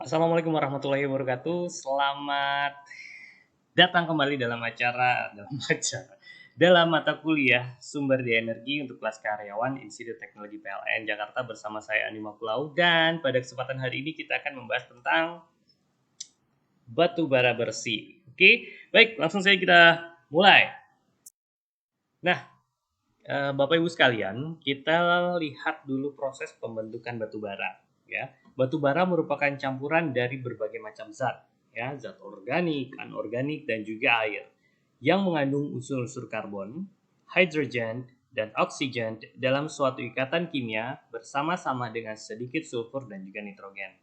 Assalamualaikum warahmatullahi wabarakatuh. Selamat datang kembali dalam mata kuliah Sumber Daya Energi untuk kelas karyawan Institut Teknologi PLN Jakarta bersama saya Anima Pulau, dan pada kesempatan hari ini kita akan membahas tentang batu bara bersih. Oke, baik, langsung saja kita mulai. Nah, Bapak Ibu sekalian, kita lihat dulu proses pembentukan batu bara. Ya, batu bara merupakan campuran dari berbagai macam zat, ya, zat organik, anorganik, dan juga air yang mengandung unsur-unsur karbon, hidrogen, dan oksigen dalam suatu ikatan kimia bersama-sama dengan sedikit sulfur dan juga nitrogen.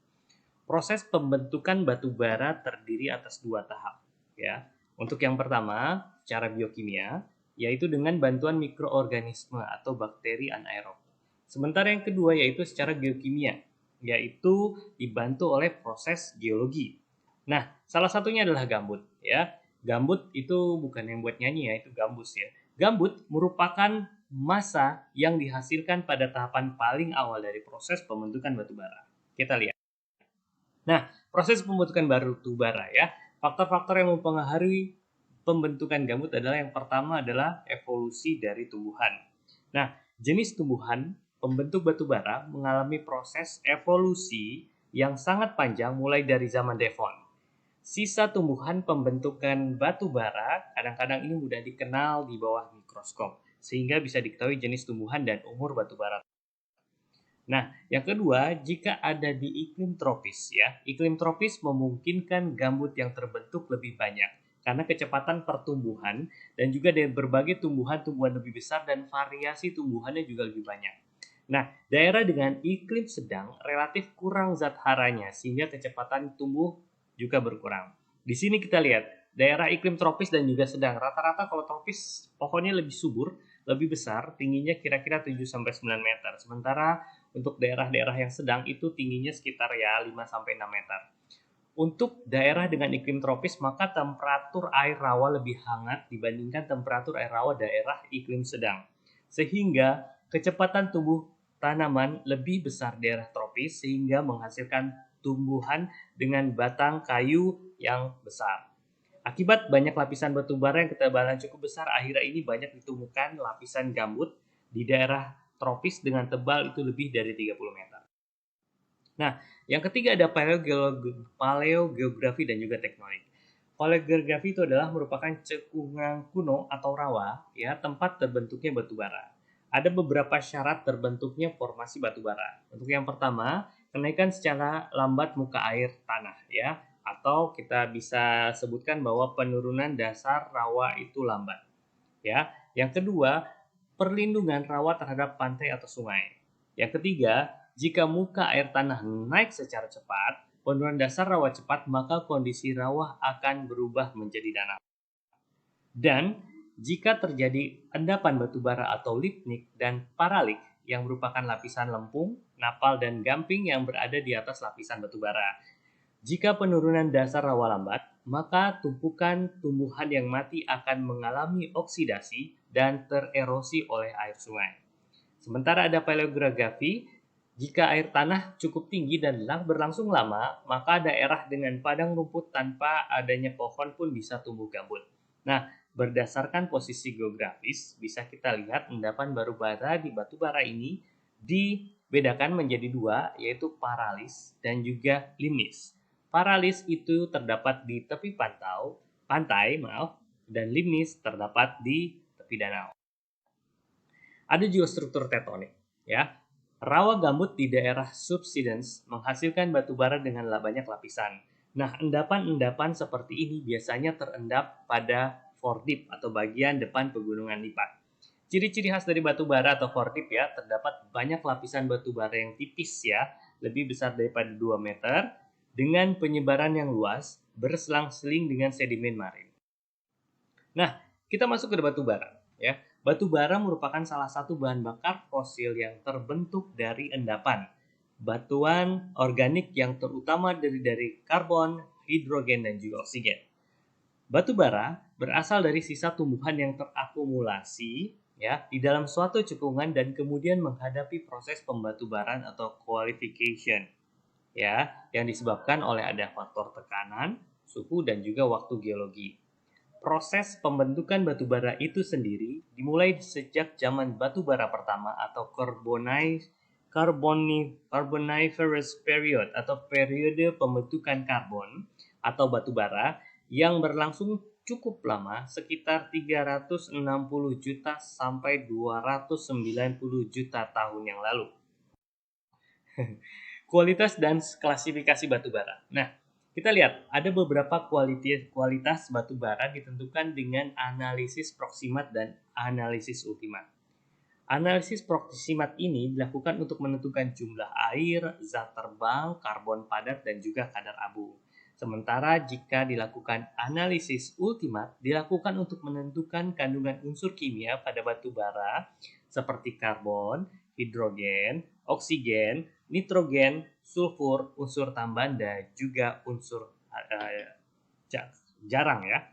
Proses pembentukan batu bara terdiri atas dua tahap, ya. Untuk yang pertama, secara biokimia, yaitu dengan bantuan mikroorganisme atau bakteri anaerob. Sementara yang kedua yaitu secara geokimia, yaitu dibantu oleh proses geologi. Nah, salah satunya adalah gambut, ya. Gambut itu bukan yang buat nyanyi ya, itu gambus ya. Gambut merupakan massa yang dihasilkan pada tahapan paling awal dari proses pembentukan batu bara. Kita lihat. Nah, proses pembentukan batu bara ya. Faktor-faktor yang mempengaruhi pembentukan gambut adalah yang pertama adalah evolusi dari tumbuhan. Nah, jenis tumbuhan pembentuk batu bara mengalami proses evolusi yang sangat panjang mulai dari zaman Devon. Sisa tumbuhan pembentukan batu bara kadang-kadang ini mudah dikenal di bawah mikroskop, sehingga bisa diketahui jenis tumbuhan dan umur batu bara. Nah, yang kedua, jika ada di iklim tropis ya, iklim tropis memungkinkan gambut yang terbentuk lebih banyak karena kecepatan pertumbuhan dan juga dari berbagai tumbuhan-tumbuhan lebih besar dan variasi tumbuhannya juga lebih banyak. Nah, daerah dengan iklim sedang relatif kurang zat haranya sehingga kecepatan tumbuh juga berkurang. Di sini kita lihat daerah iklim tropis dan juga sedang. Rata-rata kalau tropis pohonnya lebih subur, lebih besar, tingginya kira-kira 7-9 meter. Sementara untuk daerah-daerah yang sedang itu tingginya sekitar ya 5-6 meter. Untuk daerah dengan iklim tropis maka temperatur air rawa lebih hangat dibandingkan temperatur air rawa daerah iklim sedang. Sehingga kecepatan tumbuh tanaman lebih besar daerah tropis sehingga menghasilkan tumbuhan dengan batang kayu yang besar. Akibat banyak lapisan batu bara yang ketebalan cukup besar, akhirnya ini banyak ditemukan lapisan gambut di daerah tropis dengan tebal itu lebih dari 30 meter. Nah, yang ketiga ada paleogeografi dan juga tektonik. Paleogeografi itu adalah merupakan cekungan kuno atau rawa, ya, tempat terbentuknya batu bara. Ada beberapa syarat terbentuknya formasi batu bara. Untuk yang pertama, kenaikan secara lambat muka air tanah, ya, atau kita bisa sebutkan bahwa penurunan dasar rawa itu lambat, ya. Yang kedua, perlindungan rawa terhadap pantai atau sungai. Yang ketiga, jika muka air tanah naik secara cepat, penurunan dasar rawa cepat, maka kondisi rawa akan berubah menjadi danau. Dan jika terjadi endapan batu bara atau lipnik dan paralik yang merupakan lapisan lempung, napal, dan gamping yang berada di atas lapisan batu bara. Jika penurunan dasar rawa lambat, maka tumpukan tumbuhan yang mati akan mengalami oksidasi dan tererosi oleh air sungai. Sementara ada paleogeografi, jika air tanah cukup tinggi dan berlangsung lama, maka daerah dengan padang rumput tanpa adanya pohon pun bisa tumbuh gambut. Nah, berdasarkan posisi geografis, bisa kita lihat endapan batu bara di batu bara ini dibedakan menjadi dua, yaitu paralis dan juga limnis. Paralis itu terdapat di tepi pantai, dan limnis terdapat di tepi danau. Ada juga struktur tektonik, ya. Rawa gambut di daerah subsidence menghasilkan batu bara dengan banyak lapisan. Nah, endapan-endapan seperti ini biasanya terendap pada fordip atau bagian depan pegunungan lipat. Ciri-ciri khas dari batu bara atau fordip ya, terdapat banyak lapisan batu bara yang tipis ya, lebih besar daripada 2 meter, dengan penyebaran yang luas, berselang-seling dengan sedimen marin. Nah, kita masuk ke batu bara ya. Batu bara merupakan salah satu bahan bakar fosil yang terbentuk dari endapan batuan organik yang terutama dari karbon, hidrogen, dan juga oksigen. Batu bara berasal dari sisa tumbuhan yang terakumulasi ya di dalam suatu cekungan dan kemudian menghadapi proses pembatubaran atau qualification. ya, yang disebabkan oleh ada faktor tekanan, suhu dan juga waktu geologi. Proses pembentukan batu bara itu sendiri dimulai sejak zaman batu bara pertama atau Carboniferous period atau periode pembentukan karbon atau batu bara yang berlangsung cukup lama, sekitar 360 juta sampai 290 juta tahun yang lalu. Kualitas dan klasifikasi batu bara. Nah, kita lihat ada beberapa kualitas batu bara ditentukan dengan analisis proksimat dan analisis ultimat. Analisis proksimat ini dilakukan untuk menentukan jumlah air, zat terbang, karbon padat, dan juga kadar abu. Sementara jika dilakukan analisis ultimat, dilakukan untuk menentukan kandungan unsur kimia pada batu bara seperti karbon, hidrogen, oksigen, nitrogen, sulfur, unsur tambahan, dan juga unsur jarang ya.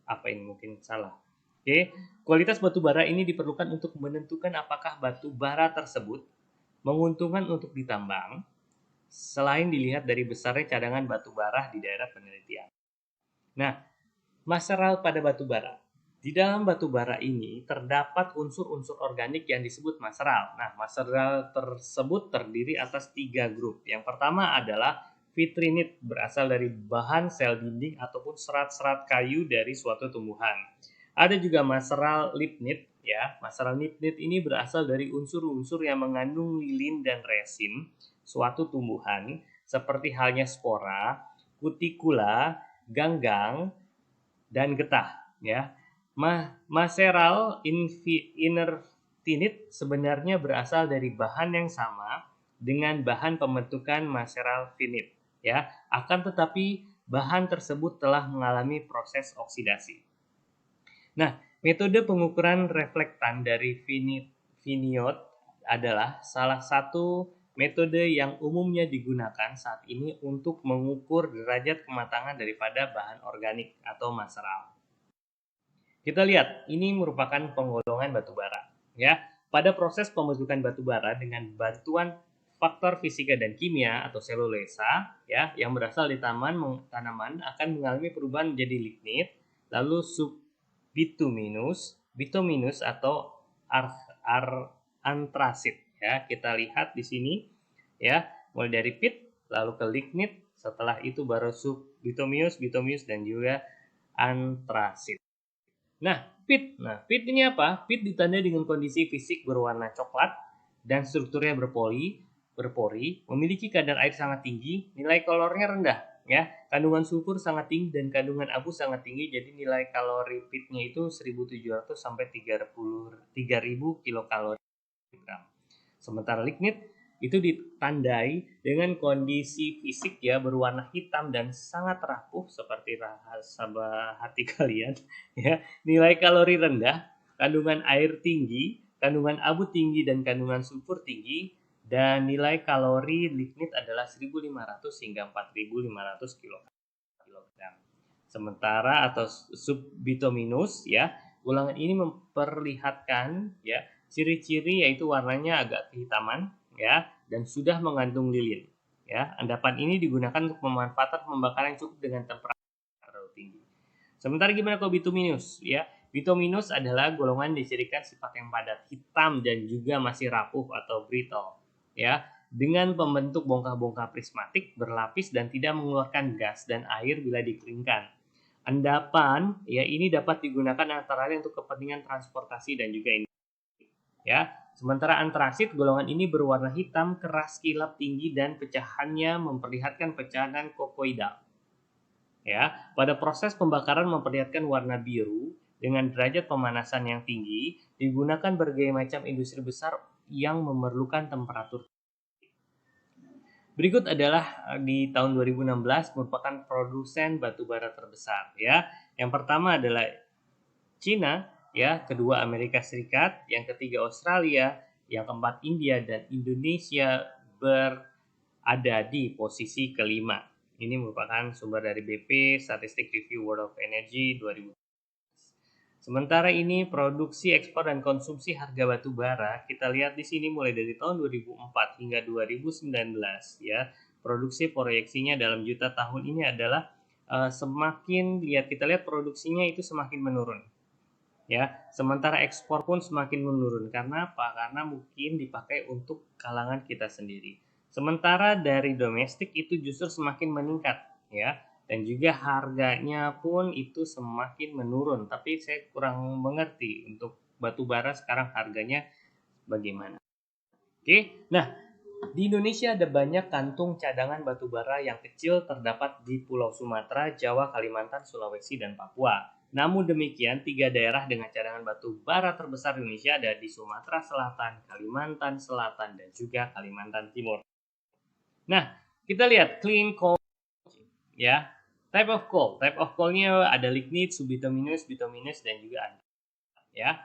Apa ini mungkin salah? Oke, kualitas batu bara ini diperlukan untuk menentukan apakah batu bara tersebut menguntungkan untuk ditambang, selain dilihat dari besarnya cadangan batu bara di daerah penelitian. Nah, mineral pada batu bara. Di dalam batu bara ini terdapat unsur-unsur organik yang disebut mineral. Nah, mineral tersebut terdiri atas 3 grup. Yang pertama adalah vitrinit, berasal dari bahan sel dinding ataupun serat-serat kayu dari suatu tumbuhan. Ada juga mineral lignit, ya. Mineral lignit ini berasal dari unsur-unsur yang mengandung lilin dan resin suatu tumbuhan, seperti halnya spora, kutikula, ganggang, dan getah, ya. Mineral inertinit sebenarnya berasal dari bahan yang sama dengan bahan pembentukan mineral finite, ya. Akan tetapi bahan tersebut telah mengalami proses oksidasi. Nah, metode pengukuran reflektan dari Vineyard adalah salah satu metode yang umumnya digunakan saat ini untuk mengukur derajat kematangan daripada bahan organik atau mineral. Kita lihat, ini merupakan penggolongan batu bara, ya. Pada proses pembentukan batu bara dengan bantuan faktor fisika dan kimia atau selulosa, ya, yang berasal dari tanaman akan mengalami perubahan menjadi lignit, lalu bituminus atau antrasit, ya. Kita lihat di sini, ya, mulai dari pit lalu ke lignit, setelah itu baru bituminus dan juga antrasit. Nah, pit ini apa? Pit ditandai dengan kondisi fisik berwarna coklat dan strukturnya berpori, memiliki kadar air sangat tinggi, nilai kalorinya rendah, ya. Kandungan sulfur sangat tinggi dan kandungan abu sangat tinggi, jadi nilai kalori pitnya itu 1.700 sampai 3.000 kilokalori per gram. Sementara lignit itu ditandai dengan kondisi fisik, ya, berwarna hitam dan sangat rapuh seperti rasa hati kalian, ya. Nilai kalori rendah, kandungan air tinggi, kandungan abu tinggi dan kandungan sulfur tinggi, dan nilai kalori lignit adalah 1.500 hingga 4.500 kilogram. Sementara atau subbituminus, ya, ulangan ini memperlihatkan, ya, ciri-ciri yaitu warnanya agak kehitaman, ya, dan sudah mengandung lilin, ya. Endapan ini digunakan untuk pemanfaatan pembakaran yang cukup dengan temperatur terlalu tinggi. Sementara gimana kalau bituminus, ya? Bituminus adalah golongan dicirikan sifat yang padat, hitam dan juga masih rapuh atau brittle, ya, dengan pembentuk bongkah-bongkah prismatik berlapis dan tidak mengeluarkan gas dan air bila dikeringkan. Endapan, ya, ini dapat digunakan antara lain untuk kepentingan transportasi dan juga ini, ya. Sementara antrasit, golongan ini berwarna hitam, keras, kilap tinggi, dan pecahannya memperlihatkan pecahan kokoidal. Ya, pada proses pembakaran memperlihatkan warna biru dengan derajat pemanasan yang tinggi, digunakan berbagai macam industri besar yang memerlukan temperatur. Berikut adalah di tahun 2016 merupakan produsen batu bara terbesar, ya. Yang pertama adalah Cina, ya, kedua Amerika Serikat, yang ketiga Australia, yang keempat India, dan Indonesia berada di posisi kelima. Ini merupakan sumber dari BP Statistic Review World of Energy 2000. Sementara ini produksi, ekspor, dan konsumsi harga batu bara kita lihat di sini mulai dari tahun 2004 hingga 2019, ya. Produksi proyeksinya dalam juta tahun ini adalah kita lihat produksinya itu semakin menurun. Ya, sementara ekspor pun semakin menurun. Karena apa? Karena mungkin dipakai untuk kalangan kita sendiri. Sementara dari domestik itu justru semakin meningkat, ya. Dan juga harganya pun itu semakin menurun. Tapi saya kurang mengerti untuk batu bara sekarang harganya bagaimana. Oke, nah di Indonesia ada banyak kantung cadangan batu bara yang kecil terdapat di Pulau Sumatera, Jawa, Kalimantan, Sulawesi, dan Papua. Namun demikian, 3 daerah dengan cadangan batu bara terbesar di Indonesia ada di Sumatera Selatan, Kalimantan Selatan, dan juga Kalimantan Timur. Nah, kita lihat clean coal, ya. Type of coal-nya ada lignite, subbituminous, bituminous, dan juga ada, ya.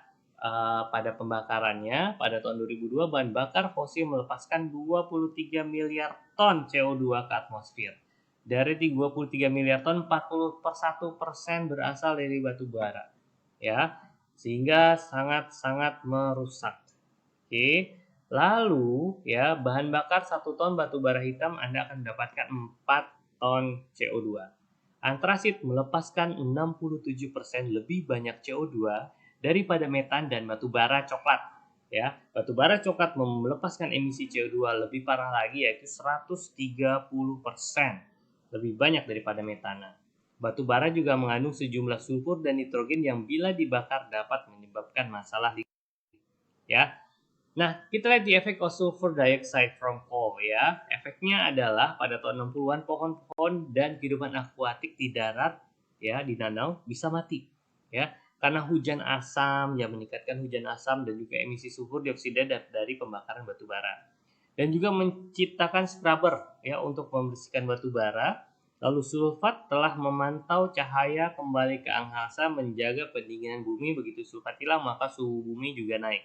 Pada pembakarannya, pada tahun 2002, bahan bakar fosil melepaskan 23 miliar ton CO2 ke atmosfer. Dari 23 miliar ton, 41% berasal dari batu bara, ya, sehingga sangat-sangat merusak. Oke, lalu ya bahan bakar 1 ton batu bara hitam Anda akan mendapatkan 4 ton CO2. Antrasit melepaskan 67% lebih banyak CO2 daripada metan dan batu bara coklat. Ya, batu bara coklat melepaskan emisi CO2 lebih parah lagi, yaitu 130%. Lebih banyak daripada metana. Batu bara juga mengandung sejumlah sulfur dan nitrogen yang bila dibakar dapat menyebabkan masalah ya. Nah, kita lihat di efek sulfur dioxide from coal, ya. Efeknya adalah pada tahun 60-an pohon-pohon dan kehidupan akuatik di darat, ya, di danau bisa mati, ya. Karena hujan asam yang meningkatkan hujan asam dan juga emisi sulfur dioksida dari pembakaran batu bara. Dan juga menciptakan scrubber, ya, untuk membersihkan batu bara. Lalu sulfat telah memantau cahaya kembali ke angkasa, menjaga pendinginan bumi. Begitu sulfat hilang maka suhu bumi juga naik,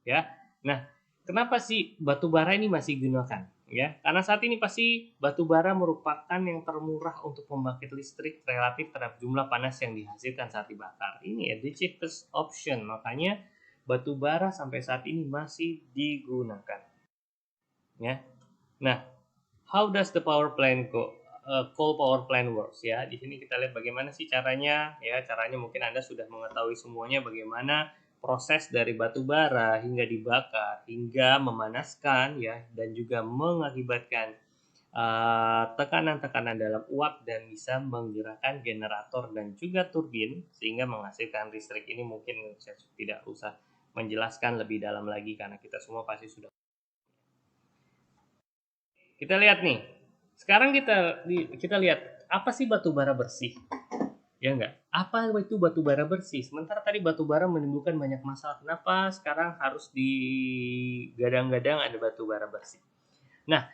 ya. Nah, kenapa sih batu bara ini masih digunakan? Ya, karena saat ini pasti batu bara merupakan yang termurah untuk pembangkit listrik relatif terhadap jumlah panas yang dihasilkan saat dibakar. Ini ya, the cheapest option. Makanya batu bara sampai saat ini masih digunakan. Ya. Nah, how does the coal power plant works, ya? Di sini kita lihat bagaimana sih caranya, ya. Caranya mungkin Anda sudah mengetahui semuanya bagaimana proses dari batu bara hingga dibakar, hingga memanaskan, ya, dan juga mengakibatkan tekanan-tekanan dalam uap dan bisa menggerakkan generator dan juga turbin sehingga menghasilkan listrik. Ini mungkin saya tidak usah menjelaskan lebih dalam lagi karena kita semua pasti sudah. Kita lihat nih. Sekarang kita lihat apa sih batu bara bersih? Ya enggak? Apa itu batu bara bersih? Sementara tadi batu bara menimbulkan banyak masalah. Kenapa sekarang harus digadang-gadang ada batu bara bersih? Nah,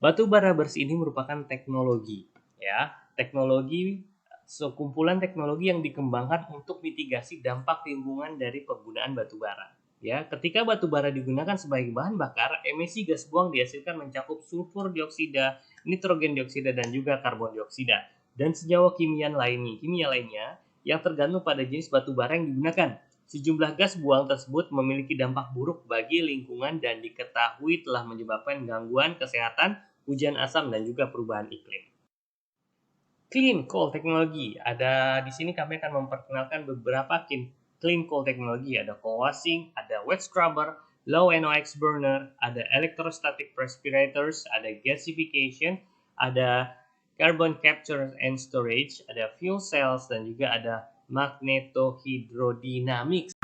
batu bara bersih ini merupakan teknologi, ya. Sekumpulan teknologi yang dikembangkan untuk mitigasi dampak lingkungan dari penggunaan batu bara. Ya, ketika batu bara digunakan sebagai bahan bakar, emisi gas buang dihasilkan mencakup sulfur dioksida, nitrogen dioksida, dan juga karbon dioksida. Dan senyawa kimia lainnya yang tergantung pada jenis batu bara yang digunakan. Sejumlah gas buang tersebut memiliki dampak buruk bagi lingkungan dan diketahui telah menyebabkan gangguan kesehatan, hujan asam, dan juga perubahan iklim. Clean coal technology. Ada di sini kami akan memperkenalkan beberapa clean coal technology. Ada coal washing, ada wet scrubber, low NOx burner, ada electrostatic respirators, ada gasification, ada carbon capture and storage, ada fuel cells, dan juga ada magnetohydrodynamics.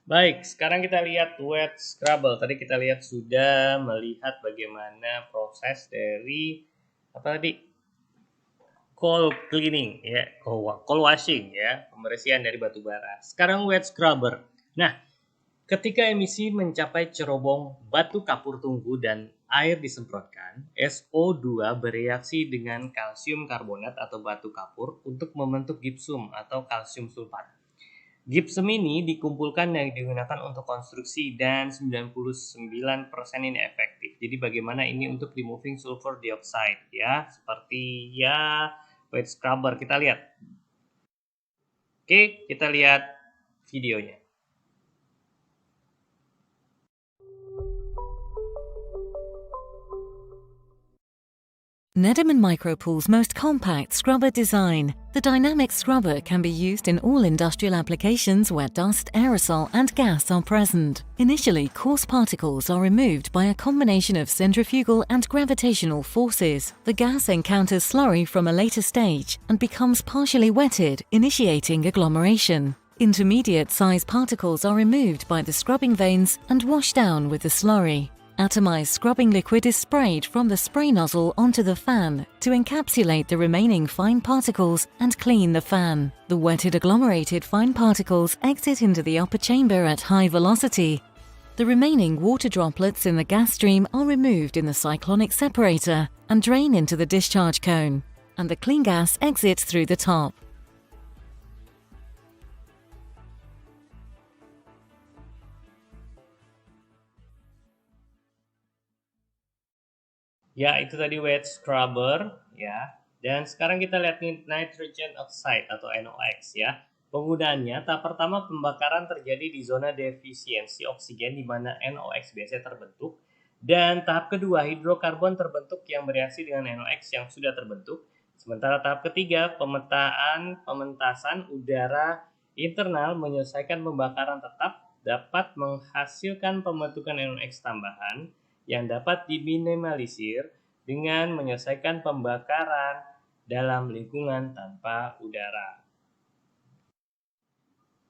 Baik, sekarang kita lihat wet scrubber. Tadi kita lihat sudah melihat bagaimana proses dari apa tadi? Coal cleaning ya, coal washing ya, pembersihan dari batu bara. Sekarang wet scrubber. Nah, ketika emisi mencapai cerobong batu kapur tungku dan air disemprotkan, SO2 bereaksi dengan kalsium karbonat atau batu kapur untuk membentuk gipsum atau kalsium sulfat. Gipsum ini dikumpulkan dan digunakan untuk konstruksi dan 99% ini efektif. Jadi bagaimana ini untuk removing sulfur dioxide ya, seperti ya wet scrubber kita lihat. Oke, kita lihat videonya. Nederman Micropool's most compact scrubber design. The dynamic scrubber can be used in all industrial applications where dust, aerosol and gas are present. Initially, coarse particles are removed by a combination of centrifugal and gravitational forces. The gas encounters slurry from a later stage and becomes partially wetted, initiating agglomeration. Intermediate-sized particles are removed by the scrubbing vanes and washed down with the slurry. Atomized scrubbing liquid is sprayed from the spray nozzle onto the fan to encapsulate the remaining fine particles and clean the fan. The wetted agglomerated fine particles exit into the upper chamber at high velocity. The remaining water droplets in the gas stream are removed in the cyclonic separator and drain into the discharge cone, and the clean gas exits through the top. Ya, itu tadi wet scrubber ya. Dan sekarang kita lihat nih nitrogen oxide atau NOx ya. Penggunaannya tahap pertama pembakaran terjadi di zona defisiensi oksigen di mana NOx biasanya terbentuk. Dan tahap kedua hidrokarbon terbentuk yang bereaksi dengan NOx yang sudah terbentuk. Sementara tahap ketiga pementasan udara internal menyelesaikan pembakaran tetap dapat menghasilkan pembentukan NOx tambahan yang dapat diminimalisir dengan menyelesaikan pembakaran dalam lingkungan tanpa udara.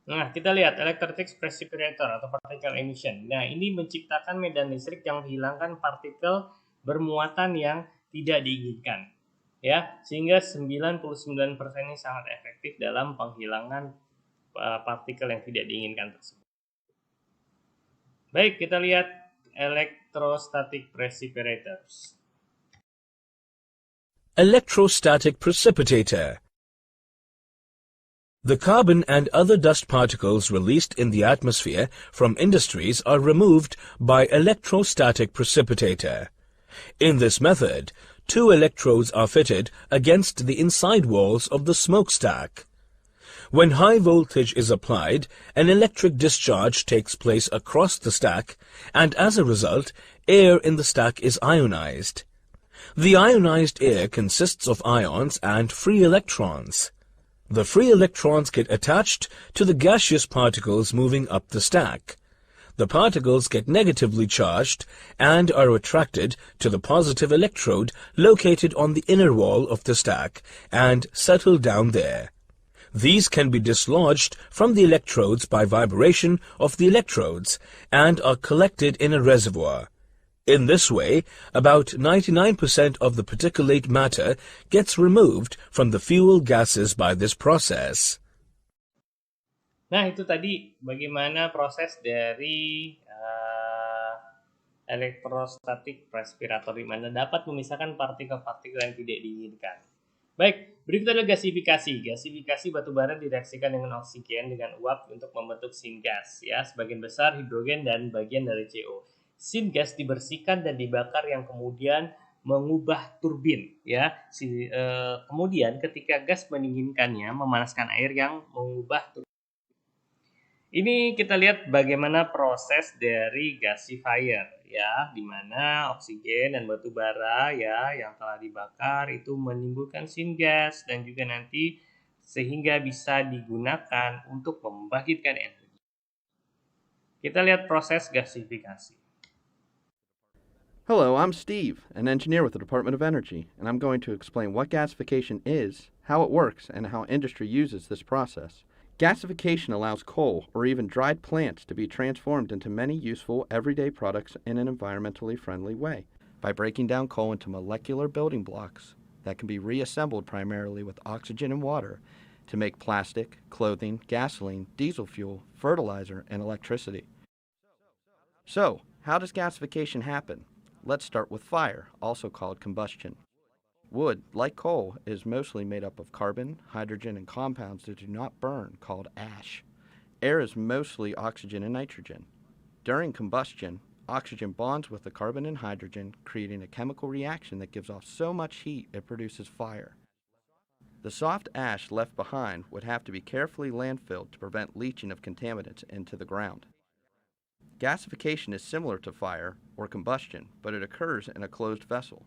Nah, kita lihat electrolytic precipitator atau particle emission. Nah, ini menciptakan medan listrik yang menghilangkan partikel bermuatan yang tidak diinginkan. Ya, sehingga 99% ini sangat efektif dalam penghilangan partikel yang tidak diinginkan tersebut. Baik, kita lihat electrostatic precipitators. Electrostatic precipitator. The carbon and other dust particles released in the atmosphere from industries are removed by electrostatic precipitator. In this method, 2 electrodes are fitted against the inside walls of the smokestack. When high voltage is applied, an electric discharge takes place across the stack, and as a result, air in the stack is ionized. The ionized air consists of ions and free electrons. The free electrons get attached to the gaseous particles moving up the stack. The particles get negatively charged and are attracted to the positive electrode located on the inner wall of the stack and settle down there. These can be dislodged from the electrodes by vibration of the electrodes and are collected in a reservoir. In this way, about 99% of the particulate matter gets removed from the fuel gases by this process. Nah, itu tadi bagaimana proses dari electrostatic precipitator di mana dapat memisahkan partikel-partikel yang tidak diinginkan. Baik, berikut adalah gasifikasi. Gasifikasi batubara direaksikan dengan oksigen dengan uap untuk membentuk syngas ya, sebagian besar hidrogen dan bagian dari CO. Syngas dibersihkan dan dibakar yang kemudian mengubah turbin ya. Kemudian ketika gas menginginkannya memanaskan air yang mengubah turbin. Ini kita lihat bagaimana proses dari gasifier ya, di mana oksigen dan batu bara ya yang telah dibakar itu menimbulkan syngas dan juga nanti sehingga bisa digunakan untuk membangkitkan energi. Kita lihat proses gasifikasi. Hello, I'm Steve, an engineer with the Department of Energy, and I'm going to explain what gasification is, how it works, and how industry uses this process. Gasification allows coal or even dried plants to be transformed into many useful everyday products in an environmentally friendly way by breaking down coal into molecular building blocks that can be reassembled primarily with oxygen and water to make plastic, clothing, gasoline, diesel fuel, fertilizer, and electricity. So, how does gasification happen? Let's start with fire, also called combustion. Wood, like coal, is mostly made up of carbon, hydrogen, and compounds that do not burn, called ash. Air is mostly oxygen and nitrogen. During combustion, oxygen bonds with the carbon and hydrogen, creating a chemical reaction that gives off so much heat it produces fire. The soft ash left behind would have to be carefully landfilled to prevent leaching of contaminants into the ground. Gasification is similar to fire or combustion, but it occurs in a closed vessel.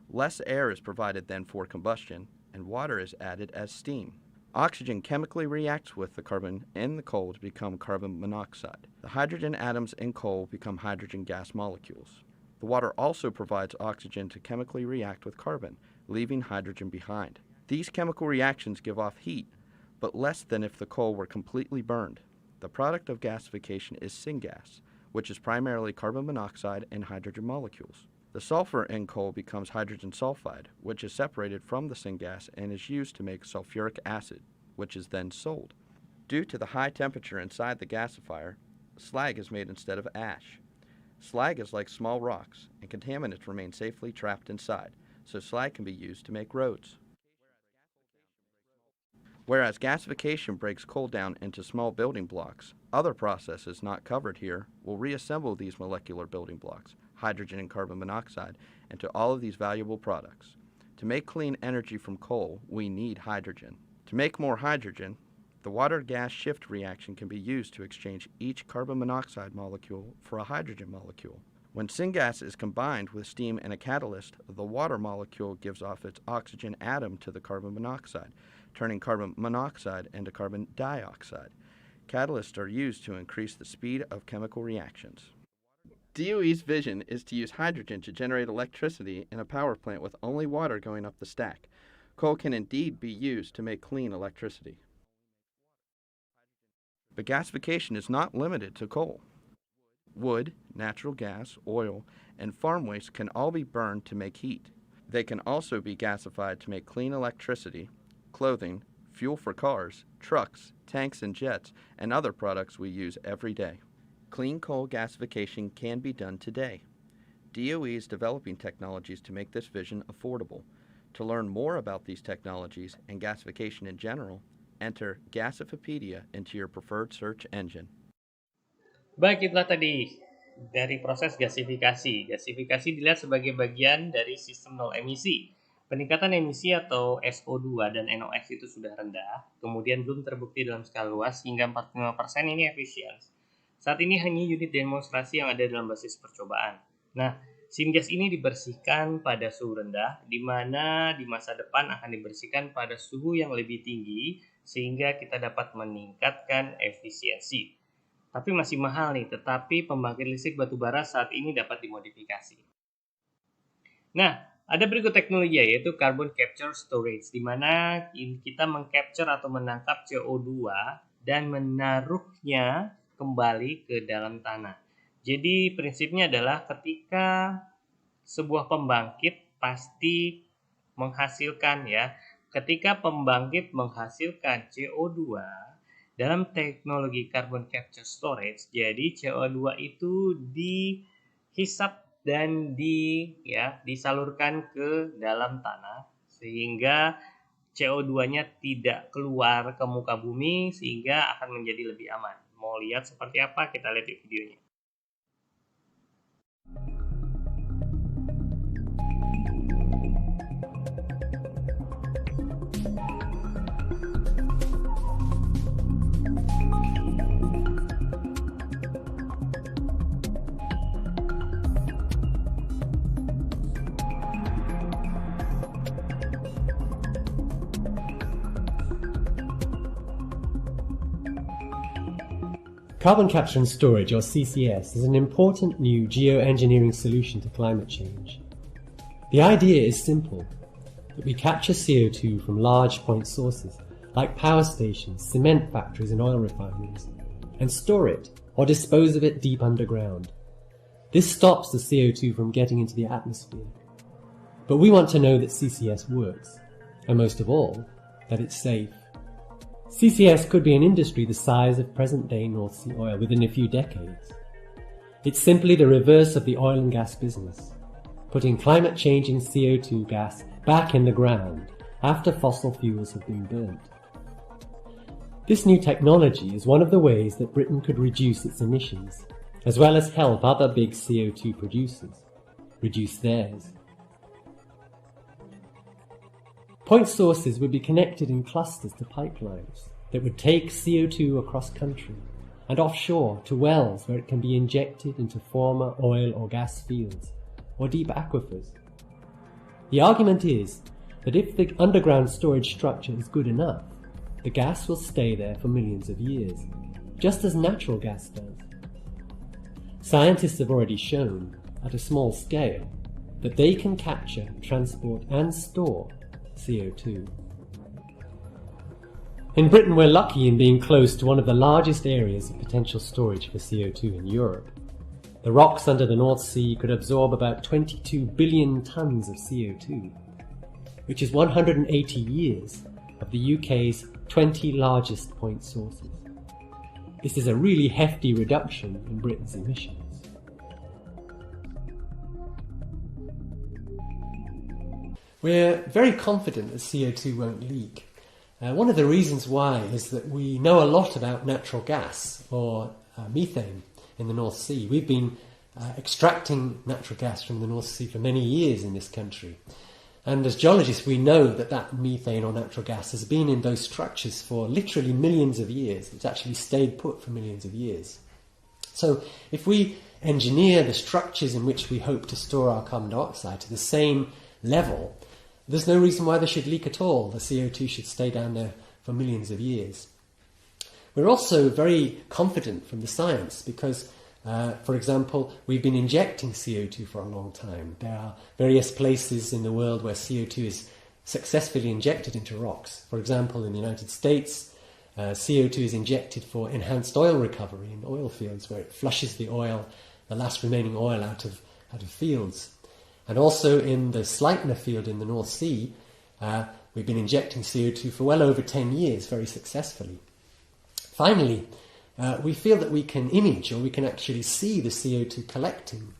Less air is provided then for combustion, and water is added as steam. Oxygen chemically reacts with the carbon in the coal to become carbon monoxide. The hydrogen atoms in coal become hydrogen gas molecules. The water also provides oxygen to chemically react with carbon, leaving hydrogen behind. These chemical reactions give off heat, but less than if the coal were completely burned. The product of gasification is syngas, which is primarily carbon monoxide and hydrogen molecules. The sulfur in coal becomes hydrogen sulfide, which is separated from the syngas and is used to make sulfuric acid, which is then sold. Due to the high temperature inside the gasifier, slag is made instead of ash. Slag is like small rocks, and contaminants remain safely trapped inside, so slag can be used to make roads. Whereas gasification breaks coal down into small building blocks, other processes not covered here will reassemble these molecular building blocks, hydrogen and carbon monoxide, into all of these valuable products. To make clean energy from coal, we need hydrogen. To make more hydrogen, the water-gas shift reaction can be used to exchange each carbon monoxide molecule for a hydrogen molecule. When syngas is combined with steam and a catalyst, the water molecule gives off its oxygen atom to the carbon monoxide, turning carbon monoxide into carbon dioxide. Catalysts are used to increase the speed of chemical reactions. DOE's vision is to use hydrogen to generate electricity in a power plant with only water going up the stack. Coal can indeed be used to make clean electricity. But gasification is not limited to coal. Wood, natural gas, oil, and farm waste can all be burned to make heat. They can also be gasified to make clean electricity, clothing, fuel for cars, trucks, tanks and jets, and other products we use every day. Clean coal gasification can be done today. DOE is developing technologies to make this vision affordable. To learn more about these technologies and gasification in general, enter Gasifipedia into your preferred search engine. Baik, itulah tadi dari proses gasifikasi. Gasifikasi dilihat sebagai bagian dari sistem nol emisi. Peningkatan emisi atau SO2 dan NOx itu sudah rendah, kemudian belum terbukti dalam skala luas hingga 45% ini efisien. Saat ini hanya unit demonstrasi yang ada dalam basis percobaan. Nah, syngas ini dibersihkan pada suhu rendah, di mana di masa depan akan dibersihkan pada suhu yang lebih tinggi, sehingga kita dapat meningkatkan efisiensi. Tapi masih mahal nih, tetapi pembangkit listrik batubara saat ini dapat dimodifikasi. Nah, ada berikut teknologi yaitu carbon capture storage, di mana kita mengcapture atau menangkap CO2 dan menaruhnya kembali ke dalam tanah. Jadi prinsipnya adalah ketika sebuah pembangkit pasti menghasilkan ketika pembangkit menghasilkan CO2 dalam teknologi carbon capture storage, jadi CO2 itu dihisap dan disalurkan ke dalam tanah sehingga CO2-nya tidak keluar ke muka bumi sehingga akan menjadi lebih aman. Mau lihat seperti apa? Kita lihat di videonya. Carbon capture and storage, or CCS, is an important new geoengineering solution to climate change. The idea is simple, that we capture CO2 from large point sources, like power stations, cement factories and oil refineries, and store it or dispose of it deep underground. This stops the CO2 from getting into the atmosphere. But we want to know that CCS works, and most of all, that it's safe. CCS could be an industry the size of present-day North Sea oil within a few decades. It's simply the reverse of the oil and gas business, putting climate-changing CO2 gas back in the ground after fossil fuels have been burnt. This new technology is one of the ways that Britain could reduce its emissions, as well as help other big CO2 producers reduce theirs. Point sources would be connected in clusters to pipelines that would take CO2 across country and offshore to wells where it can be injected into former oil or gas fields or deep aquifers. The argument is that if the underground storage structure is good enough, the gas will stay there for millions of years, just as natural gas does. Scientists have already shown, at a small scale, that they can capture, transport and store CO2. In Britain, we're lucky in being close to one of the largest areas of potential storage for CO2 in Europe. The rocks under the North Sea could absorb about 22 billion tonnes of CO2, which is 180 years of the UK's 20 largest point sources. This is a really hefty reduction in Britain's emissions. We're very confident that CO2 won't leak. One of the reasons why is that we know a lot about natural gas, or methane, in the North Sea. We've been extracting natural gas from the North Sea for many years in this country. And as geologists, we know that that methane or natural gas has been in those structures for literally millions of years. It's actually stayed put for millions of years. So if we engineer the structures in which we hope to store our carbon dioxide to the same level, there's no reason why they should leak at all. The CO2 should stay down there for millions of years. We're also very confident from the science because, for example, we've been injecting CO2 for a long time. There are various places in the world where CO2 is successfully injected into rocks. For example, in the United States, CO2 is injected for enhanced oil recovery in oil fields where it flushes the oil, the last remaining oil out of fields. And also in the Sleipner field in the North Sea, we've been injecting CO2 for well over 10 years very successfully. Finally, we feel that we can image, or we can actually see the CO2 collecting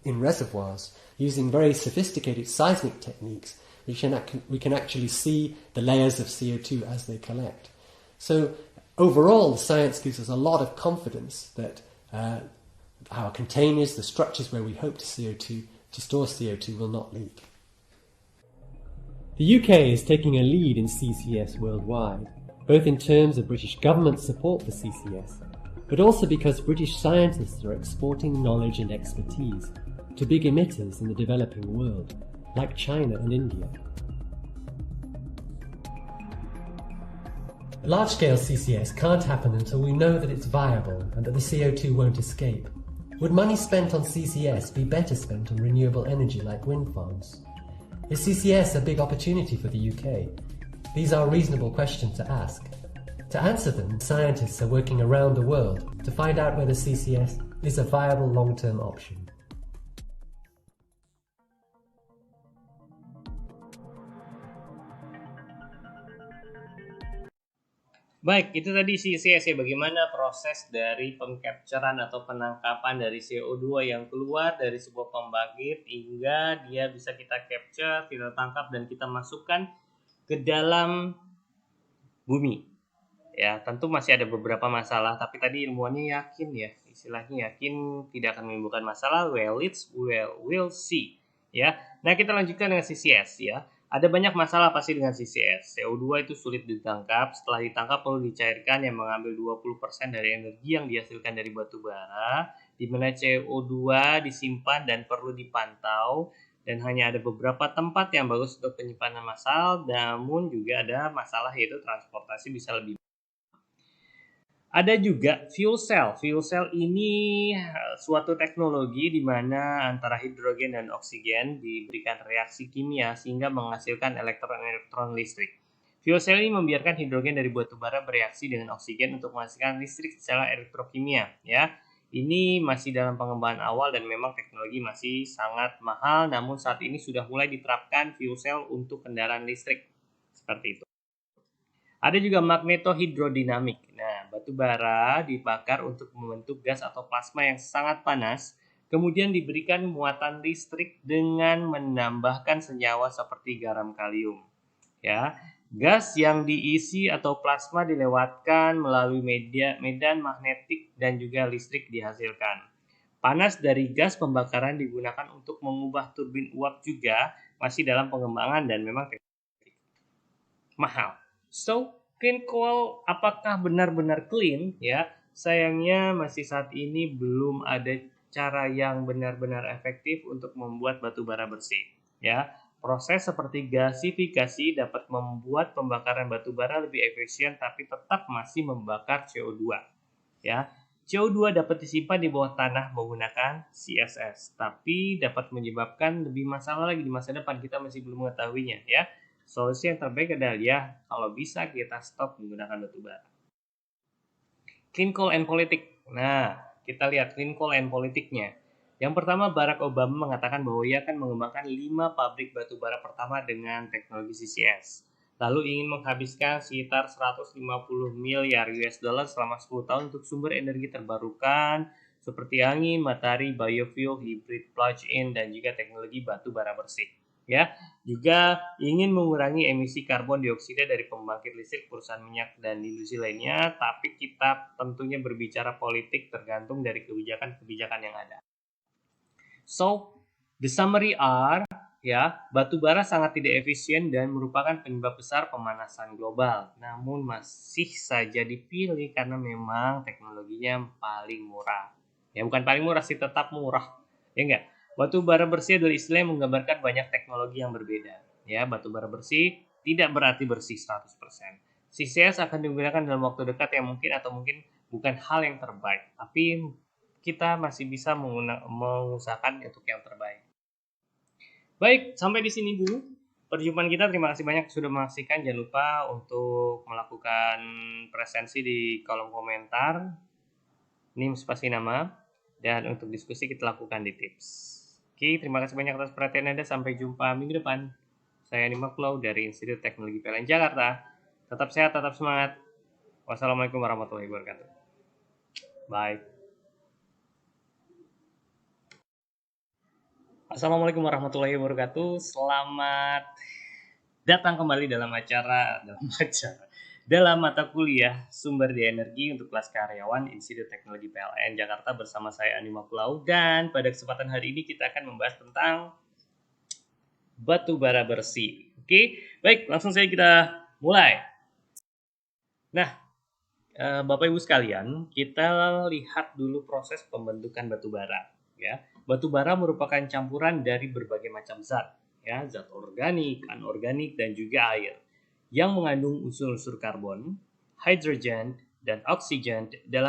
in reservoirs using very sophisticated seismic techniques. We can actually see the layers of CO2 as they collect. So overall, the science gives us a lot of confidence that our containers, the structures where we hope to store CO2 will not leak. The UK is taking a lead in CCS worldwide, both in terms of British government support for CCS, but also because British scientists are exporting knowledge and expertise to big emitters in the developing world, like China and India. Large-scale CCS can't happen until we know that it's viable and that the CO2 won't escape. Would money spent on CCS be better spent on renewable energy like wind farms? Is CCS a big opportunity for the UK? These are reasonable questions to ask. To answer them, scientists are working around the world to find out whether CCS is a viable long-term option. Baik, itu tadi CCS ya, bagaimana proses dari pengcapturean atau penangkapan dari CO2 yang keluar dari sebuah pembangkit hingga dia bisa kita capture, kita tangkap dan kita masukkan ke dalam bumi. Ya, tentu masih ada beberapa masalah, tapi tadi ilmuwannya yakin ya, istilahnya yakin tidak akan menimbulkan masalah. We'll see. Ya, nah kita lanjutkan dengan CCS ya. Ada banyak masalah pasti dengan CCS. CO2 itu sulit ditangkap. Setelah ditangkap perlu dicairkan yang mengambil 20% dari energi yang dihasilkan dari batu bara, di mana CO2 disimpan dan perlu dipantau. Dan hanya ada beberapa tempat yang bagus untuk penyimpanan massal, namun juga ada masalah yaitu transportasi bisa lebih. Ada juga fuel cell. Fuel cell ini suatu teknologi di mana antara hidrogen dan oksigen diberikan reaksi kimia sehingga menghasilkan elektron-elektron listrik. Fuel cell ini membiarkan hidrogen dari batu bara bereaksi dengan oksigen untuk menghasilkan listrik secara elektrokimia, ya. Ini masih dalam pengembangan awal dan memang teknologi masih sangat mahal, namun saat ini sudah mulai diterapkan fuel cell untuk kendaraan listrik. Seperti itu. Ada juga magnetohidrodinamik. Nah, batu bara dibakar untuk membentuk gas atau plasma yang sangat panas, kemudian diberikan muatan listrik dengan menambahkan senyawa seperti garam kalium. Ya, gas yang diisi atau plasma dilewatkan melalui medan magnetik dan juga listrik dihasilkan. Panas dari gas pembakaran digunakan untuk mengubah turbin uap juga masih dalam pengembangan dan memang mahal. So, clean coal apakah benar-benar clean? Ya, sayangnya masih saat ini belum ada cara yang benar-benar efektif untuk membuat batu bara bersih. Ya, proses seperti gasifikasi dapat membuat pembakaran batu bara lebih efisien tapi tetap masih membakar CO2. Ya, CO2 dapat disimpan di bawah tanah menggunakan CSS, tapi dapat menyebabkan lebih masalah lagi di masa depan. Kita masih belum mengetahuinya, ya. Solusi yang terbaik adalah ya, kalau bisa kita stop menggunakan batu bara. Clean coal and politics. Nah, kita lihat clean coal and politiknya. Yang pertama, Barack Obama mengatakan bahwa ia akan mengembangkan 5 pabrik batu bara pertama dengan teknologi CCS. Lalu ingin menghabiskan sekitar 150 miliar US dollar selama 10 tahun untuk sumber energi terbarukan seperti angin, matahari, biofuel, hybrid plug-in, dan juga teknologi batu bara bersih. Ya, juga ingin mengurangi emisi karbon dioksida dari pembangkit listrik, perusahaan minyak, dan industri lainnya, tapi kita tentunya berbicara politik tergantung dari kebijakan-kebijakan yang ada. So, the summary are, ya, batu bara sangat tidak efisien dan merupakan penyebab besar pemanasan global. Namun masih saja dipilih karena memang teknologinya paling murah. Ya, bukan paling murah sih, tetap murah. Ya enggak? Batu bara bersih adalah istilah yang menggambarkan banyak teknologi yang berbeda. Ya, batu bara bersih tidak berarti bersih 100%. CCS akan digunakan dalam waktu dekat yang mungkin atau mungkin bukan hal yang terbaik, tapi kita masih bisa mengusahakan untuk yang terbaik. Baik, sampai di sini dulu perjumpaan kita. Terima kasih banyak sudah menyaksikan. Jangan lupa untuk melakukan presensi di kolom komentar, NIM spasi nama, dan untuk diskusi kita lakukan di tips. Oke, terima kasih banyak atas perhatian Anda. Sampai jumpa minggu depan. Saya Nima Pulau dari Institut Teknologi PLN Jakarta. Tetap sehat, tetap semangat. Wassalamualaikum warahmatullahi wabarakatuh. Bye. Assalamualaikum warahmatullahi wabarakatuh. Selamat datang kembali dalam mata kuliah Sumber Daya Energi untuk kelas karyawan Institut Teknologi PLN Jakarta bersama saya Anima Pulau, dan pada kesempatan hari ini kita akan membahas tentang batu bara bersih. Oke, baik, langsung saja kita mulai. Nah, Bapak Ibu sekalian, kita lihat dulu proses pembentukan batu bara. Ya, batu bara merupakan campuran dari berbagai macam zat, ya, zat organik, anorganik, dan juga air yang mengandung unsur-unsur karbon, hidrogen, dan oksigen dalam